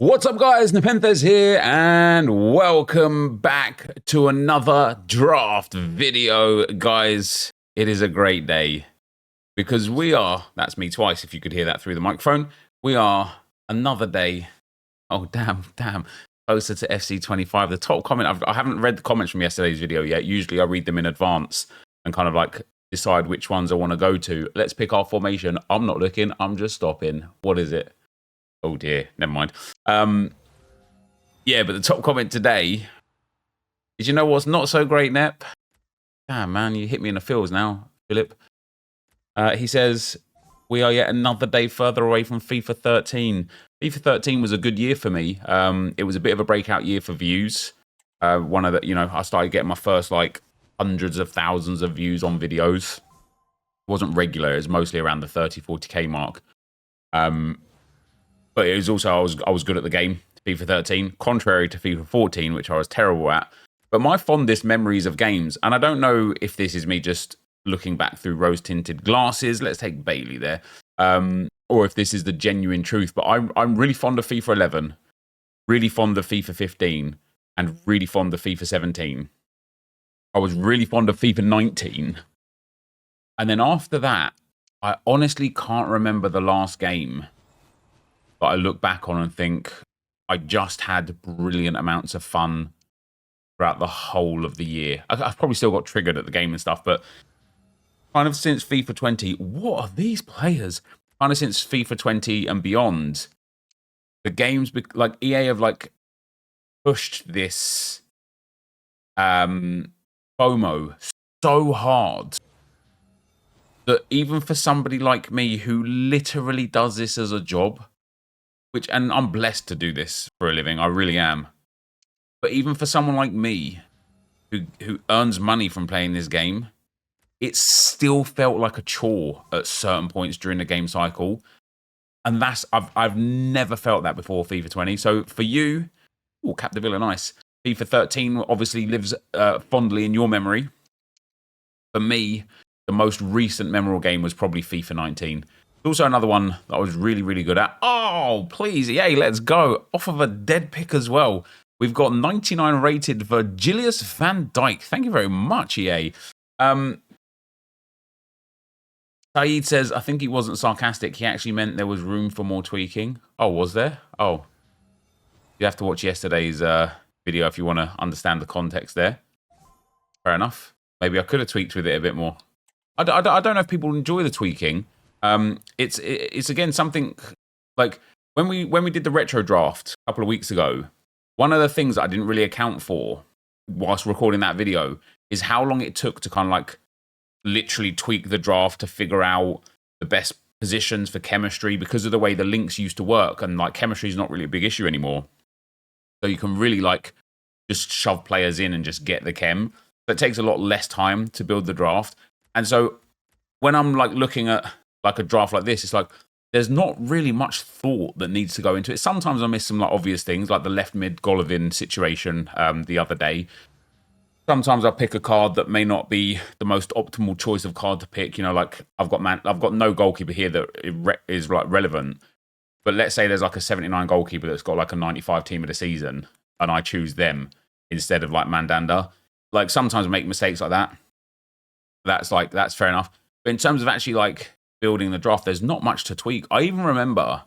What's up, guys? NepentheZ here, and welcome back to another draft video. Guys, it is a great day because we are, that's me twice if you could hear that through the microphone, we are another day, oh damn, closer to FC25. The top comment, I haven't read the comments from yesterday's video yet. Usually I read them in advance and kind of like decide which ones I want to go to. Let's pick our formation. I'm not looking, I'm just stopping. What is it? Oh dear, never mind. Yeah, but the top comment today is, you know what's not so great, Nep? Damn, man, you hit me in the feels now, Philip. He says, we are yet another day further away from FIFA 13. FIFA 13 was a good year for me. It was a bit of a breakout year for views. One of the, you know, I started getting my first like hundreds of thousands of views on videos. It wasn't regular, it was mostly around the 30, 40k mark. But it was also, I was good at the game, FIFA 13, contrary to FIFA 14, which I was terrible at. But my fondest memories of games, and I don't know if this is me just looking back through rose-tinted glasses, let's take Bailey there, or if this is the genuine truth, but I'm really fond of FIFA 11, really fond of FIFA 15, and really fond of FIFA 17. I was really fond of FIFA 19. And then after that, I honestly can't remember the last game that I look back on and think I just had brilliant amounts of fun throughout the whole of the year. I've probably still got triggered at the game and stuff, but kind of since FIFA 20, what are these players? Kind of since FIFA 20 and beyond, the games, like EA have like pushed this FOMO so hard that even for somebody like me who literally does this as a job, and I'm blessed to do this for a living, I really am. But even for someone like me, who earns money from playing this game, it still felt like a chore at certain points during the game cycle. And that's, I've never felt that before FIFA 20. So for you, oh, Capdeville, nice. FIFA 13 obviously lives fondly in your memory. For me, the most recent memorable game was probably FIFA 19. Also another one that I was really, really good at. Oh, please, EA, let's go. Off of a dead pick as well. We've got 99 rated Virgilius van Dijk. Thank you very much, EA. Saeed says, I think he wasn't sarcastic. He actually meant there was room for more tweaking. Oh, was there? Oh. You have to watch yesterday's video if you want to understand the context there. Fair enough. Maybe I could have tweaked with it a bit more. I don't know if people enjoy the tweaking. It's again something like when we did the retro draft a couple of weeks ago, one of the things that I didn't really account for whilst recording that video is how long it took to kind of like literally tweak the draft to figure out the best positions for chemistry, because of the way the links used to work, and like chemistry is not really a big issue anymore. So you can really like just shove players in and just get the chem. So it takes a lot less time to build the draft. And so when I'm like looking at like a draft like this, it's like there's not really much thought that needs to go into it. Sometimes I miss some like obvious things, like the left mid Golovin situation the other day. Sometimes I pick a card that may not be the most optimal choice of card to pick. You know, like I've got no goalkeeper here that is like relevant. But let's say there's like a 79 goalkeeper that's got like a 95 team of the season, and I choose them instead of like Mandanda. Like sometimes I make mistakes like that. That's fair enough. But in terms of actually like building the draft, there's not much to tweak. I even remember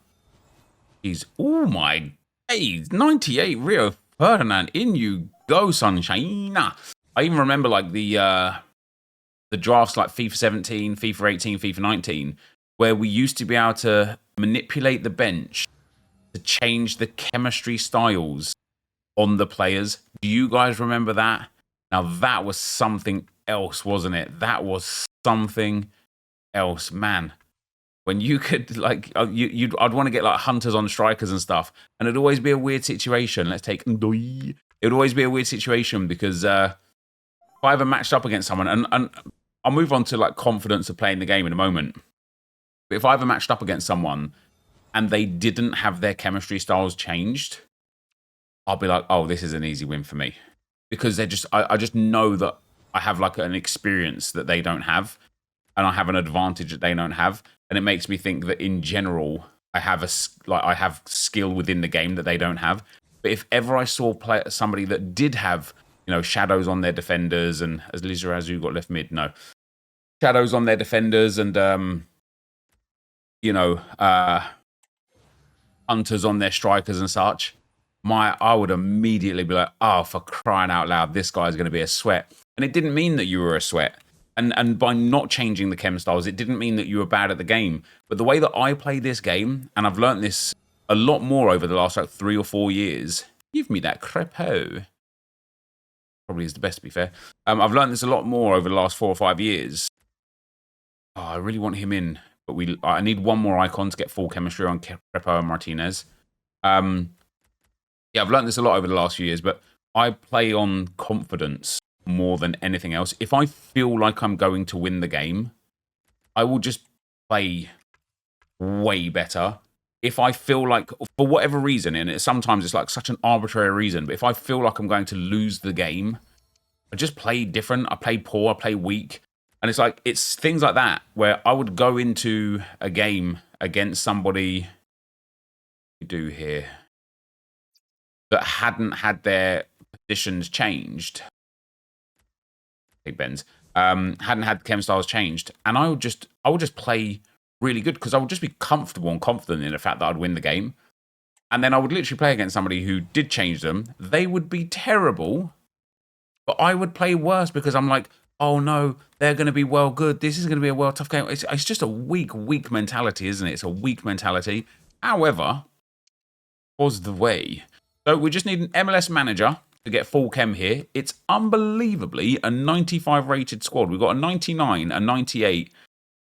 oh my days, 98 Rio Ferdinand, in you go, sunshine. I even remember like the drafts like FIFA 17, FIFA 18, FIFA 19, where we used to be able to manipulate the bench to change the chemistry styles on the players. Do you guys remember that? Now that was something else, wasn't it? That was something else, man. When you could like I'd want to get like hunters on strikers and stuff, and it'd always be a weird situation. Let's take Ndoye. It would always be a weird situation because if I ever matched up against someone, and I'll move on to like confidence of playing the game in a moment, but if I ever matched up against someone and they didn't have their chemistry styles changed, I'll be like, oh, this is an easy win for me, because I just know that I have like an experience that they don't have, and I have an advantage that they don't have. And it makes me think that in general, I have skill within the game that they don't have. But if ever I saw somebody that did have, you know, shadows on their defenders, and as Lizarazu got left mid, no, shadows on their defenders, and you know, hunters on their strikers and such, I would immediately be like, oh, for crying out loud, this guy's going to be a sweat. And it didn't mean that you were a sweat. And by not changing the chem styles, it didn't mean that you were bad at the game. But the way that I play this game, and I've learned this a lot more over the last like 3 or 4 years. Give me that crepo. Probably is the best, to be fair. I've learned this a lot more over the last 4 or 5 years. Oh, I really want him in, but I need one more icon to get full chemistry on Crepo and Martinez. Yeah, I've learned this a lot over the last few years, but I play on confidence more than anything else. If I feel like I'm going to win the game, I will just play way better. If I feel like, for whatever reason, and sometimes it's like such an arbitrary reason, but if I feel like I'm going to lose the game, I just play different. I play poor, I play weak. And it's like, it's things like that where I would go into a game against somebody, we do here, that hadn't had their positions changed. Big Ben's hadn't had chem styles changed, and I would just play really good because I would just be comfortable and confident in the fact that I'd win the game. And then I would literally play against somebody who did change them. They would be terrible, but I would play worse because I'm like, oh no, they're going to be well good. This is going to be a well tough game. It's just a weak mentality, isn't it? It's a weak mentality. However, was the way. So we just need an MLS manager to get full chem here. It's unbelievably a 95 rated squad. We've got a 99, a 98,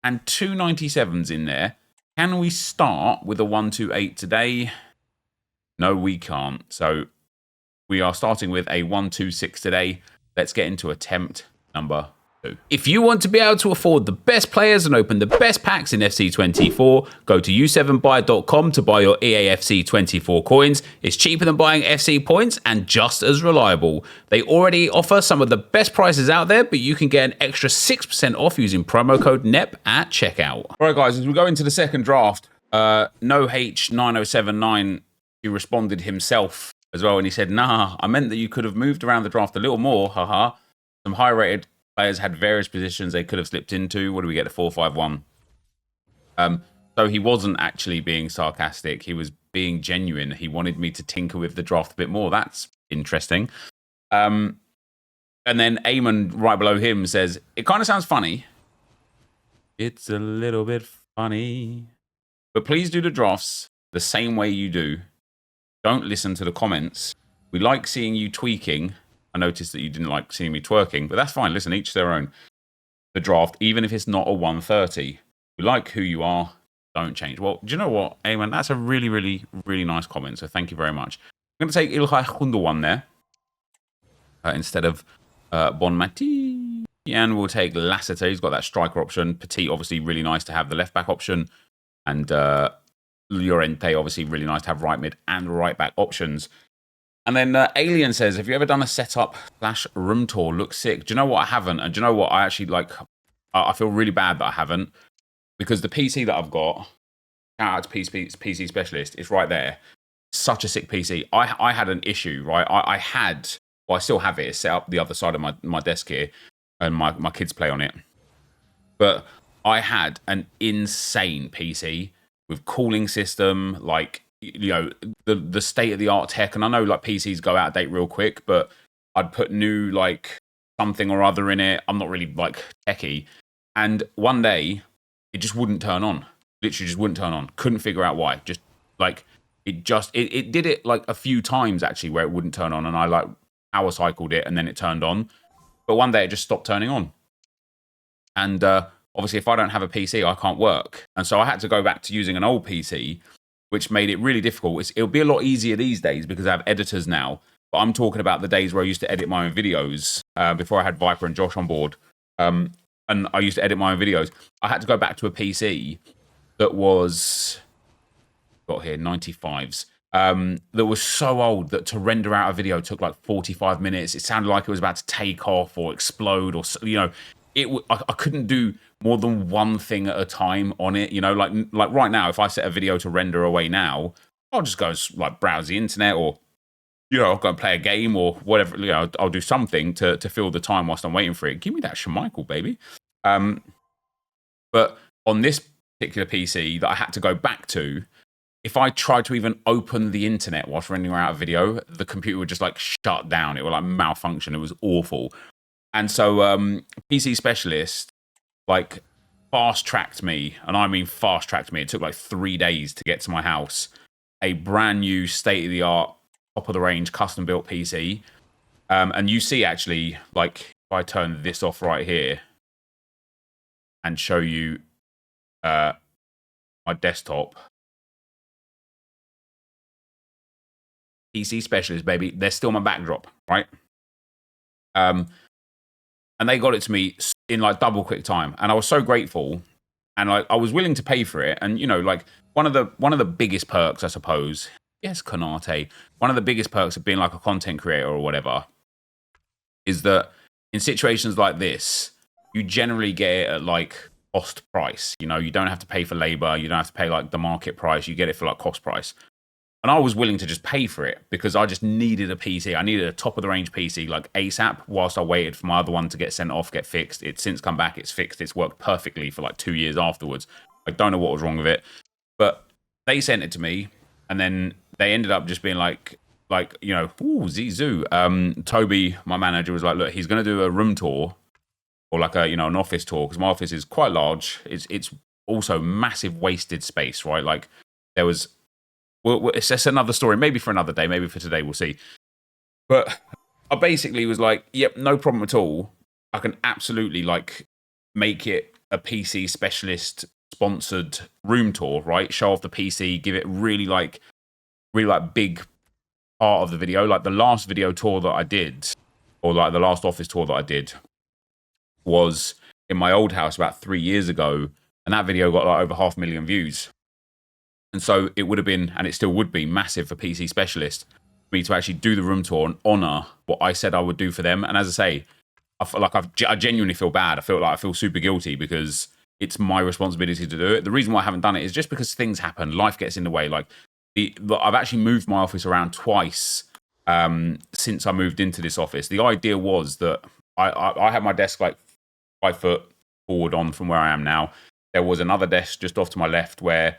and 2 97s in there. Can we start with a 128 today? No, we can't. So we are starting with a 126 today. Let's get into attempt number 2. If you want to be able to afford the best players and open the best packs in FC24, go to u7buy.com to buy your EAFC24 coins. It's cheaper than buying FC points and just as reliable. They already offer some of the best prices out there, but you can get an extra 6% off using promo code NEP at checkout. All right, guys, as we go into the second draft, NoH9079, he responded himself as well, and he said, nah, I meant that you could have moved around the draft a little more, haha. Some high-rated players had various positions they could have slipped into. What do we get? A 4-5-1. So he wasn't actually being sarcastic. He was being genuine. He wanted me to tinker with the draft a bit more. That's interesting. And then Eamon, right below him, says, it kind of sounds funny. It's a little bit funny. But please do the drafts the same way you do. Don't listen to the comments. We like seeing you tweaking. I noticed that you didn't like seeing me twerking, but that's fine. Listen, each their own. The draft, even if it's not a 130, we like who you are. Don't change. Well, do you know what, Eamon? That's a really, really, really nice comment. So thank you very much. I'm going to take Ilkay Gundogan there instead of Bonmati. And we'll take Lassiter. He's got that striker option. Petit, obviously, really nice to have the left back option. And Llorente, obviously, really nice to have right mid and right back options. And then Alien says, have you ever done a setup / room tour? Looks sick. Do you know what? I haven't. And do you know what? I actually I feel really bad that I haven't, because the PC that I've got, shout out to PC Specialist, is right there. Such a sick PC. I had an issue, right? I still have it. It's set up the other side of my desk here, and my kids play on it. But I had an insane PC with cooling system, like, you know, the state-of-the-art tech. And I know, like, PCs go out of date real quick, but I'd put new, like, something or other in it. I'm not really, like, techie. And one day, it just wouldn't turn on. Literally just wouldn't turn on. Couldn't figure out why. Just, like, it did it, like, a few times, actually, where it wouldn't turn on. And I, like, power cycled it, and then it turned on. But one day, it just stopped turning on. And, obviously, if I don't have a PC, I can't work. And so I had to go back to using an old PC, which made it really difficult. It'll be a lot easier these days because I have editors now. But I'm talking about the days where I used to edit my own videos before I had Viper and Josh on board. And I used to edit my own videos. I had to go back to a PC that was, got here, 95s. That was so old that to render out a video took like 45 minutes. It sounded like it was about to take off or explode, or, you know, I couldn't do more than one thing at a time on it. You know, like right now, if I set a video to render away now, I'll just go like browse the internet, or I'll go and play a game or whatever. I'll do something to fill the time whilst I'm waiting for it. Give me that Shemichael, baby. But on this particular PC that I had to go back to, if I tried to even open the internet whilst rendering out a video, the computer would just like shut down. It would like malfunction. It was awful. And so PC Specialist like fast-tracked me, and I mean fast-tracked me. It took like 3 days to get to my house. A brand new state-of-the-art, top-of-the-range, custom-built PC. And you see actually, like, if I turn this off right here and show you my desktop. PC Specialist, baby. They're still my backdrop, right? And they got it to me in like double quick time, and I was so grateful, and like I was willing to pay for it. And like one of the biggest perks, I suppose, yes, Konate, one of the biggest perks of being like a content creator or whatever, is that in situations like this, you generally get it at like cost price. You don't have to pay for labor, you don't have to pay like the market price, you get it for like cost price. And I was willing to just pay for it because I just needed a PC. I needed a top-of-the-range PC, like ASAP, whilst I waited for my other one to get sent off, get fixed. It's since come back, it's fixed. It's worked perfectly for like 2 years afterwards. I don't know what was wrong with it. But they sent it to me, and then they ended up just being like ooh, Zizou. Toby, my manager, was like, look, he's going to do a room tour, or like an office tour, because my office is quite large. It's also massive wasted space, right? Like there was... Well, it's just another story, maybe for another day, maybe for today, we'll see. But I basically was like, yep, no problem at all. I can absolutely like make it a PC Specialist sponsored room tour, right? Show off the PC, give it really big part of the video. Like the last video tour that I did, or like the last office tour that I did, was in my old house about 3 years ago, and that video got like over 500,000 views. And so it would have been, and it still would be, massive for PC Specialist for me to actually do the room tour and honour what I said I would do for them. And as I say, I feel like I genuinely feel bad. I feel super guilty because it's my responsibility to do it. The reason why I haven't done it is just because things happen. Life gets in the way. Like I've actually moved my office around twice since I moved into this office. The idea was that I had my desk like 5 foot forward on from where I am now. There was another desk just off to my left where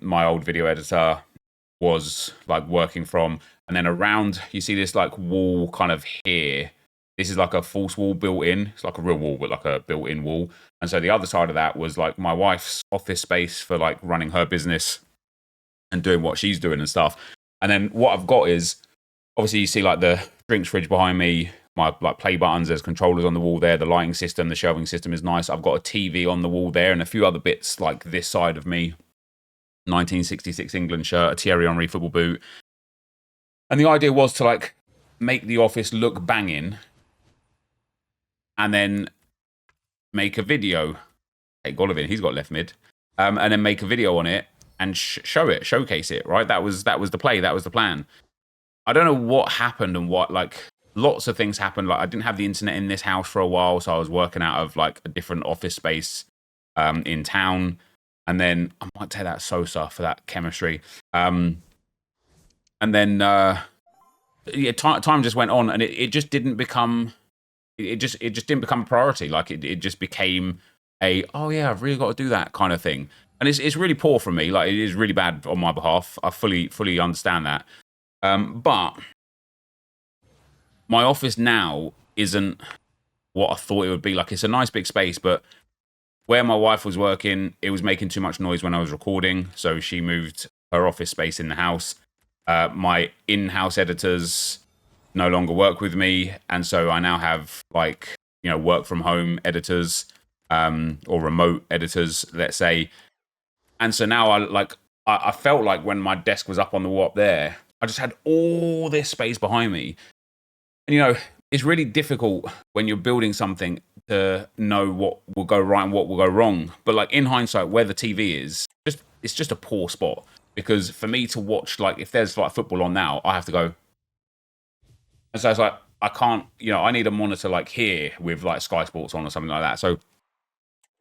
my old video editor was like working from, and then around you see this like wall kind of here. This is like a false wall built in. It's like a real wall, but like a built-in wall. And so the other side of that was like my wife's office space for like running her business and doing what she's doing and stuff. And then what I've got is, obviously you see like the drinks fridge behind me, my like play buttons, there's controllers on the wall there, the lighting system, the shelving system is nice. I've got a TV on the wall there and a few other bits like this side of me. 1966 England shirt, a Thierry Henry football boot. And the idea was to like make the office look banging and then make a video. Hey, Golovin, he's got left mid. And then make a video on it and showcase it, right? That was the play, that was the plan. I don't know what happened and what, like, lots of things happened. Like I didn't have the internet in this house for a while, so I was working out of like a different office space in town. And then I might take that Sosa for that chemistry. And then, time just went on, and it just didn't become, it just didn't become a priority. Like it just became oh yeah, I've really got to do that kind of thing. And it's really poor from me. Like it is really bad on my behalf. I fully understand that. But my office now isn't what I thought it would be. Like it's a nice big space, but where my wife was working, it was making too much noise when I was recording, so she moved her office space in the house. My in-house editors no longer work with me, and so I now have like work from home editors or remote editors, let's say. And so now I felt like when my desk was up on the wall up there, I just had all this space behind me, and it's really difficult when you're building something to know what will go right and what will go wrong. But like in hindsight, where the TV is, it's just a poor spot. Because for me to watch, like if there's like football on now, I have to go. And so it's like, I can't, I need a monitor like here with like Sky Sports on or something like that. So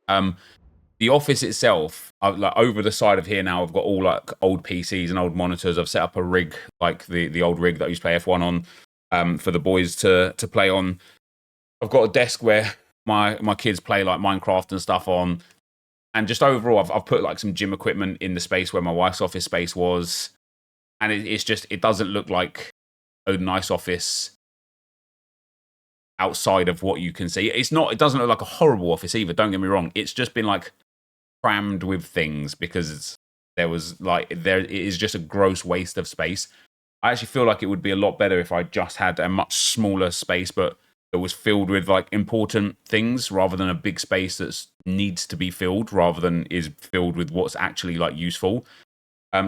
The office itself, like over the side of here now, I've got all like old PCs and old monitors. I've set up a rig, like the old rig that I used to play F1 on, for the boys to play on. I've got a desk where my kids play like Minecraft and stuff on. And just overall, I've put like some gym equipment in the space where my wife's office space was. And it doesn't look like a nice office outside of what you can see. It doesn't look like a horrible office either, don't get me wrong. It's just been like crammed with things because there is just a gross waste of space. I actually feel like it would be a lot better if I just had a much smaller space, but that was filled with like important things rather than a big space that needs to be filled rather than is filled with what's actually like useful.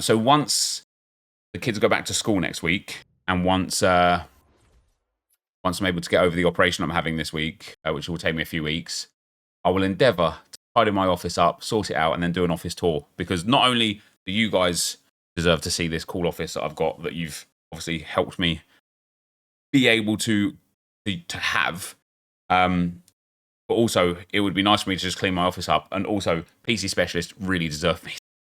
So once the kids go back to school next week, and once I'm able to get over the operation I'm having this week, which will take me a few weeks, I will endeavour to tidy my office up, sort it out, and then do an office tour. Because not only do you guys deserve to see this cool office that I've got that you've obviously helped me be able to have, but also it would be nice for me to just clean my office up. And also, PC Specialist really deserve me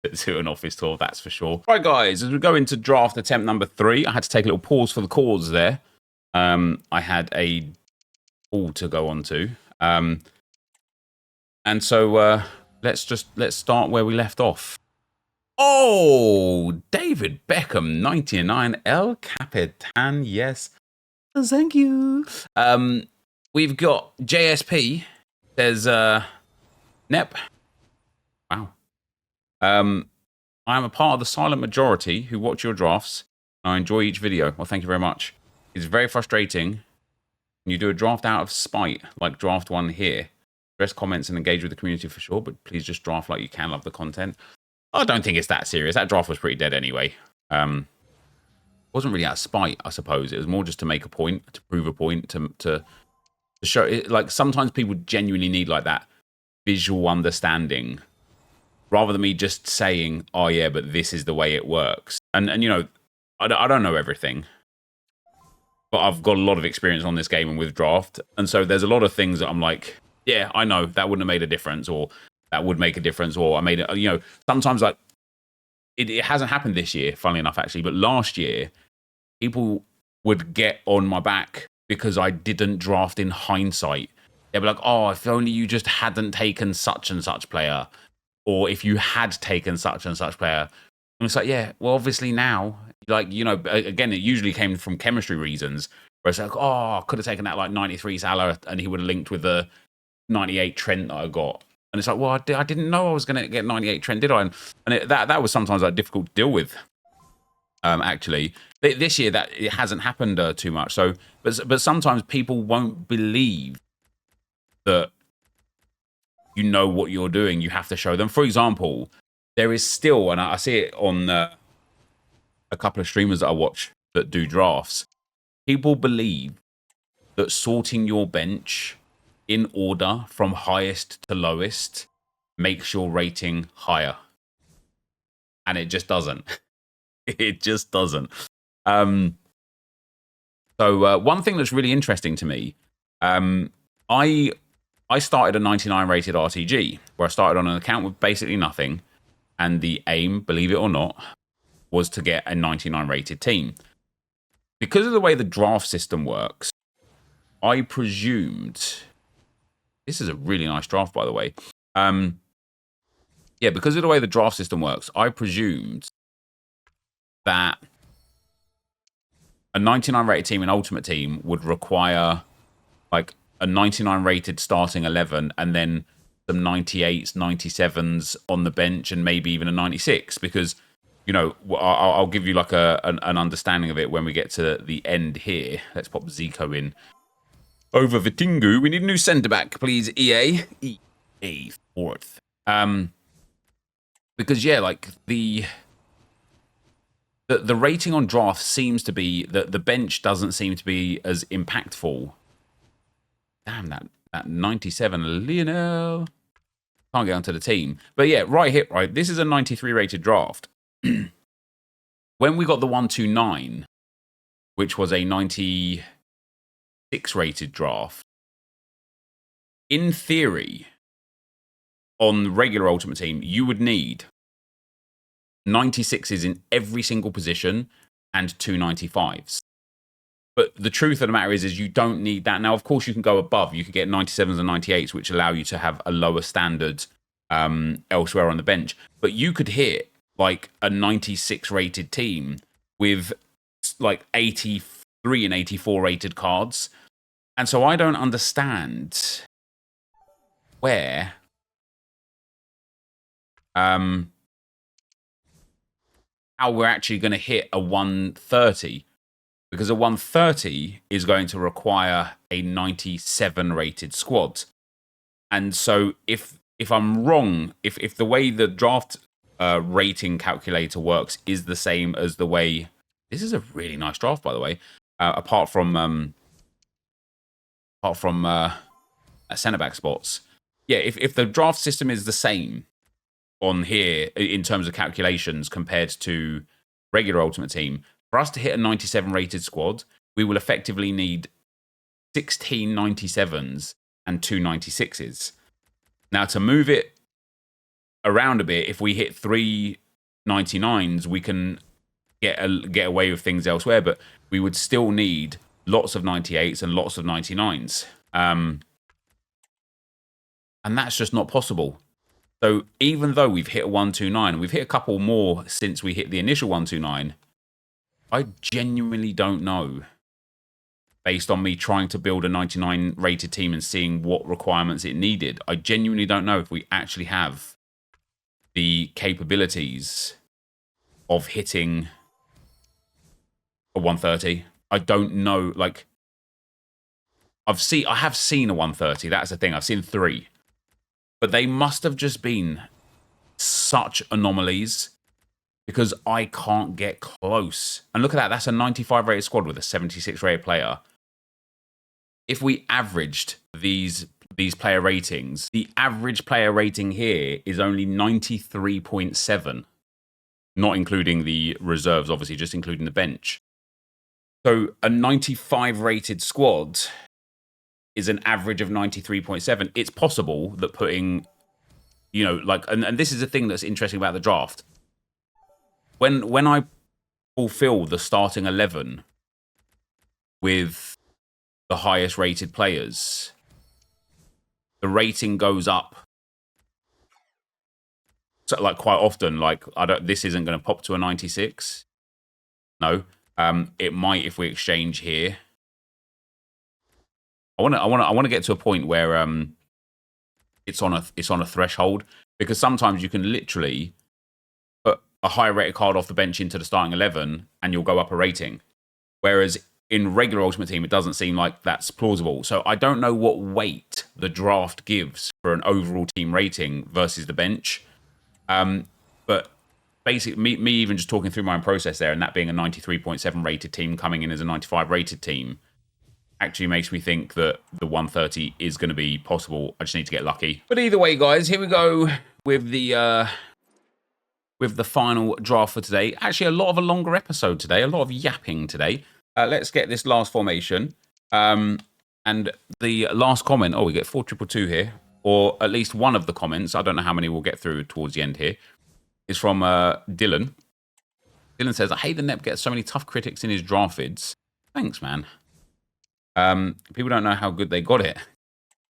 to do an office tour, that's for sure. Right, guys, as we go into draft attempt number 3, I had to take a little pause for the cause there. I had a call to go on to. And so let's start where we left off. Oh, David Beckham, 99 El Capitan. Yes. Thank you. We've got JSP. There's Nep. Wow. I am a part of the silent majority who watch your drafts. I enjoy each video. Well, thank you very much. It's very frustrating when you do a draft out of spite, like draft 1 here. Address comments and engage with the community for sure, but please just draft like you can. Love the content. I don't think it's that serious. That draft was pretty dead anyway. Wasn't really out of spite, I suppose. It was more just to make a point, to prove a point, to show it. Like sometimes people genuinely need like that visual understanding, rather than me just saying, "Oh yeah, but this is the way it works." And you know, I don't know everything, but I've got a lot of experience on this game and with draft, and so there's a lot of things that I'm like, yeah, I know that wouldn't have made a difference, or that would make a difference, or I made it. You know, sometimes like it hasn't happened this year, funnily enough, actually, but last year people would get on my back because I didn't draft in hindsight. They'd be like, "Oh, if only you just hadn't taken such and such player." Or if you had taken such and such player. And it's like, yeah, well, obviously now, like, you know, again, it usually came from chemistry reasons, where it's like, oh, I could have taken that like 93 Salah and he would have linked with the 98 Trent that I got. And it's like, well, I didn't know I was going to get 98 Trent, did I? And that was sometimes like difficult to deal with, actually. This year, that it hasn't happened too much. So, but sometimes people won't believe that you know what you're doing. You have to show them. For example, there is still, and I see it on a couple of streamers that I watch that do drafts, people believe that sorting your bench in order from highest to lowest makes your rating higher. And it just doesn't. It just doesn't. So one thing that's really interesting to me, I started a 99 rated RTG, where I started on an account with basically nothing. And the aim, believe it or not, was to get a 99 rated team. Because of the way the draft system works, I presumed... This is a really nice draft, by the way. Yeah, because of the way the draft system works, I presumed that a 99 rated team, an ultimate team, would require like a 99 rated starting 11 and then some 98s, 97s on the bench and maybe even a 96, because, you know, I'll give you like an understanding of it when we get to the end here. Let's pop Zico in over Vitingu. We need a new centre back, please, EA. EA fourth. Because yeah, like the rating on draft seems to be that the bench doesn't seem to be as impactful. Damn, that 97 Lionel. Can't get onto the team. But yeah, right here, right. This is a 93 rated draft. When we got the 129, which was a 96 rated draft, in theory, on regular Ultimate Team, you would need 96s in every single position and 295s. But the truth of the matter is you don't need that. Now, of course, you can go above. You could get 97s and 98s, which allow you to have a lower standard elsewhere on the bench. But you could hit like a 96 rated team with like 83 and 84 rated cards. And so I don't understand where how we're actually going to hit a 130. Because a 130 is going to require a 97 rated squad. And so if I'm wrong, if the way the draft rating calculator works is the same as the way... This is a really nice draft, by the way. Apart from centre-back spots. Yeah, if the draft system is the same on here in terms of calculations compared to regular Ultimate Team... For us to hit a 97 rated squad, we will effectively need 16 97s and 2 96s. Now, to move it around a bit, if we hit 3 99s, we can get away with things elsewhere, but we would still need lots of 98s and lots of 99s. And that's just not possible. So even though we've hit a 129, and we've hit a couple more since we hit the initial 129, I genuinely don't know, based on me trying to build a 99 rated team and seeing what requirements it needed, I genuinely don't know if we actually have the capabilities of hitting a 130. I don't know, like, I have seen a 130, that's the thing, I've seen 3. But they must have just been such anomalies, because I can't get close. And look at that, that's a 95 rated squad with a 76 rated player. If we averaged these player ratings, the average player rating here is only 93.7, not including the reserves, obviously, just including the bench. So a 95 rated squad is an average of 93.7. It's possible that putting, you know, like, and this is the thing that's interesting about the draft. When I fulfill the starting 11 with the highest rated players, the rating goes up. So, like, quite often, like, this isn't going to pop to a 96. No, it might if we exchange here. I want to get to a point where it's on a threshold, because sometimes you can literally put a higher rated card off the bench into the starting 11 and you'll go up a rating. Whereas in regular Ultimate Team, it doesn't seem like that's plausible. So I don't know what weight the draft gives for an overall team rating versus the bench. But basically, me even just talking through my own process there, and that being a 93.7 rated team coming in as a 95 rated team, actually makes me think that the 130 is going to be possible. I just need to get lucky. But either way, guys, here we go with the final draft for today. Actually, a longer episode today, a lot of yapping today. Let's get this last formation. And the last comment, we get 4222 here, or at least one of the comments, I don't know how many we'll get through towards the end here, is from Dylan. Dylan says, I hate the Nep gets so many tough critics in his draft vids. Thanks, man. People don't know how good they got it.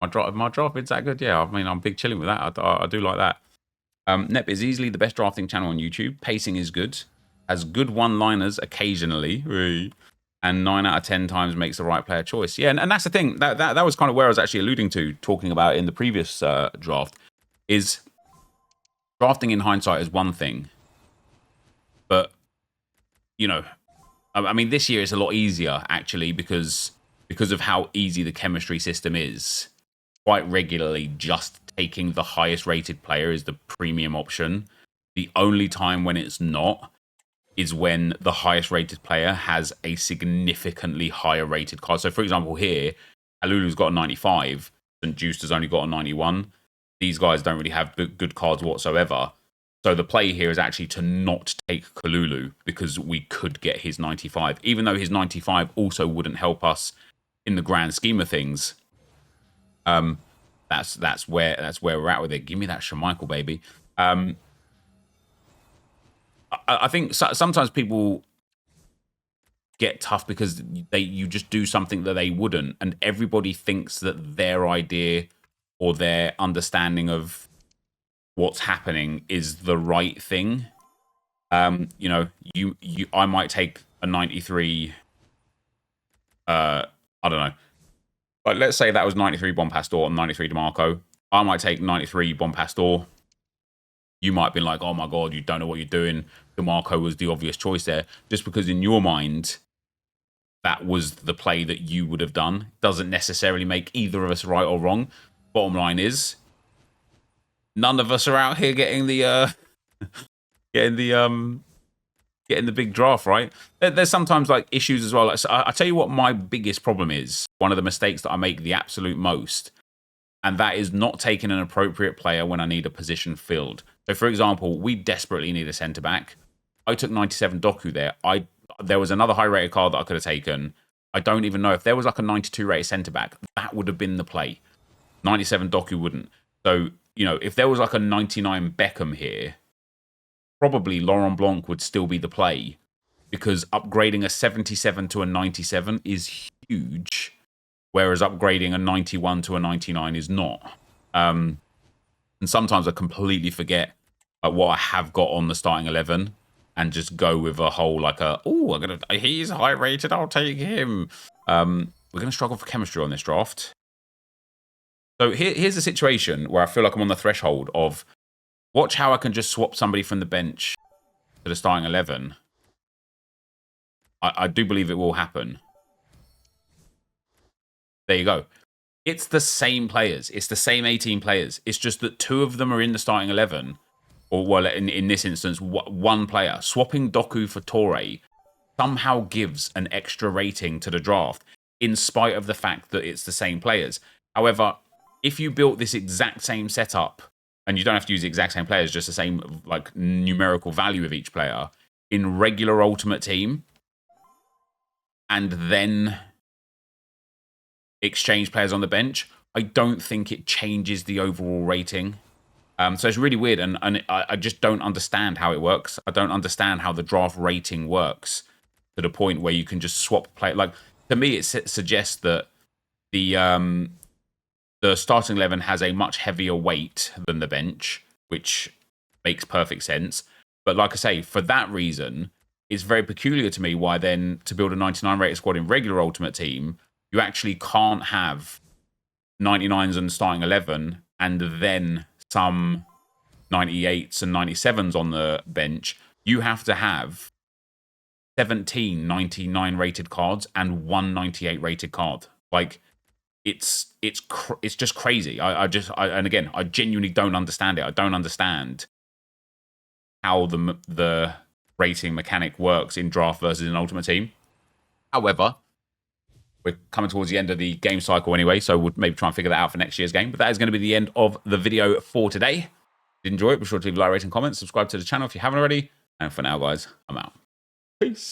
My draft vid's that good? Yeah, I mean, I'm big chilling with that. I do like that. Nep is easily the best drafting channel on YouTube. Pacing is good. Has good one-liners occasionally. And 9 out of 10 times makes the right player choice. Yeah, and that's the thing. That was kind of where I was actually alluding to, talking about in the previous draft, is drafting in hindsight is one thing. But, you know, I mean, this year is a lot easier, actually, because of how easy the chemistry system is. Quite regularly, just taking the highest rated player is the premium option. The only time when it's not is when the highest rated player has a significantly higher rated card. So, for example, here, Alulu's got a 95, and Juiced has only got a 91. These guys don't really have good cards whatsoever. So the play here is actually to not take Kalulu, because we could get his 95, even though his 95 also wouldn't help us in the grand scheme of things. The that's where we're at with it. Give me that Schmeichel, baby. I think sometimes people get tough because you just do something that they wouldn't, and everybody thinks that their idea or their understanding of what's happening is the right thing. You know, I might take a 93. I don't know. But let's say that was 93 Bon Pastor and 93 DeMarco. I might take 93 Bon Pastor. You might be like, oh my God, you don't know what you're doing. DeMarco was the obvious choice there. Just because in your mind, that was the play that you would have done. Doesn't necessarily make either of us right or wrong. Bottom line is, none of us are out here getting the getting the big draft, right? There's sometimes like issues as well. Like, so I tell you what my biggest problem is. One of the mistakes that I make the absolute most, and that is not taking an appropriate player when I need a position filled. So, for example, we desperately need a centre-back. I took 97 Doku there. There was another high-rated card that I could have taken. I don't even know if there was like a 92 rated centre-back. That would have been the play. 97 Doku wouldn't. So, you know, if there was like a 99 Beckham here, probably Laurent Blanc would still be the play, because upgrading a 77 to a 97 is huge, whereas upgrading a 91 to a 99 is not. And sometimes I completely forget what I have got on the starting 11 and just go with a whole like he's high rated, I'll take him. We're gonna struggle for chemistry on this draft. So here's a situation where I feel like I'm on the threshold of, watch how I can just swap somebody from the bench to the starting 11. I do believe it will happen. There you go. It's the same players. It's the same 18 players. It's just that 2 of them are in the starting 11. Or, well, in this instance, 1 player. Swapping Doku for Torre somehow gives an extra rating to the draft, in spite of the fact that it's the same players. However, if you built this exact same setup, and you don't have to use the exact same players, just the same like numerical value of each player in regular Ultimate Team, and then exchange players on the bench, I don't think it changes the overall rating. So it's really weird, and I just don't understand how it works. I don't understand how the draft rating works to the point where you can just swap play. Like, to me, it suggests that the starting 11 has a much heavier weight than the bench, which makes perfect sense. But like I say, for that reason, it's very peculiar to me why then, to build a 99 rated squad in regular Ultimate Team, you actually can't have 99s and starting 11 and then some 98s and 97s on the bench. You have to have 17 99 rated cards and 1 98 rated card. Like, it's just crazy. And again, I genuinely don't understand it. I don't understand how the rating mechanic works in draft versus an Ultimate Team. However, we're coming towards the end of the game cycle anyway, so we'll maybe try and figure that out for next year's game. But that is going to be the end of the video for today. If you did enjoy it, be sure to leave a like, rate, and comment. Subscribe to the channel if you haven't already. And for now, guys, I'm out. Peace.